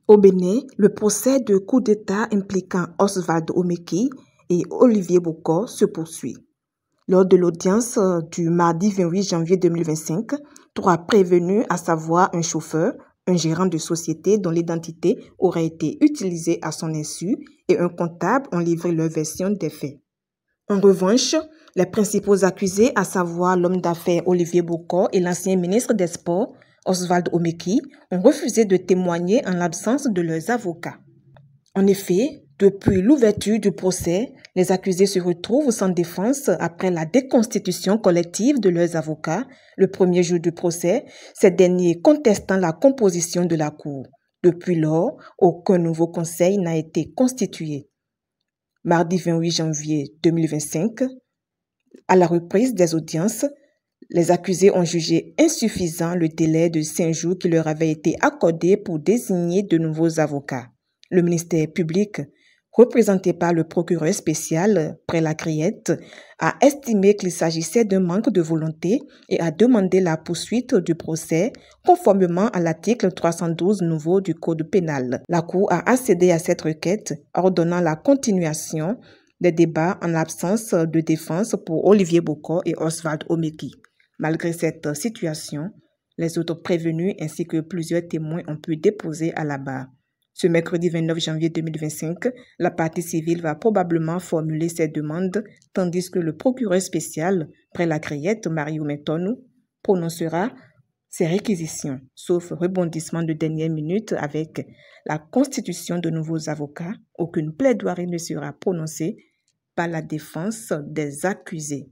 Au Bénin, le procès de coup d'État impliquant Oswald Omeki et Olivier Bokor se poursuit. Lors de l'audience du mardi 28 janvier 2025, 3 prévenus, à savoir un chauffeur, un gérant de société dont l'identité aurait été utilisée à son insu et un comptable ont livré leur version des faits. En revanche, les principaux accusés, à savoir l'homme d'affaires Olivier Bokor et l'ancien ministre des Sports, Oswald Omeki, ont refusé de témoigner en l'absence de leurs avocats. En effet, depuis l'ouverture du procès, les accusés se retrouvent sans défense après la déconstitution collective de leurs avocats le premier jour du procès, ces derniers contestant la composition de la Cour. Depuis lors, aucun nouveau conseil n'a été constitué. Mardi 28 janvier 2025, à la reprise des audiences, les accusés ont jugé insuffisant le délai de 5 jours qui leur avait été accordé pour désigner de nouveaux avocats. Le ministère public, représenté par le procureur spécial Prélat Criette, a estimé qu'il s'agissait d'un manque de volonté et a demandé la poursuite du procès conformément à l'article 312 nouveau du Code pénal. La Cour a accédé à cette requête, ordonnant la continuation des débats en l'absence de défense pour Olivier Bokor et Oswald Omeki. Malgré cette situation, les autres prévenus ainsi que plusieurs témoins ont pu déposer à la barre. Ce mercredi 29 janvier 2025, la partie civile va probablement formuler ses demandes, tandis que le procureur spécial, Prélat Criette, Mario Metonu, prononcera ses réquisitions, sauf rebondissement de dernière minute avec la constitution de nouveaux avocats. Aucune plaidoirie ne sera prononcée par la défense des accusés.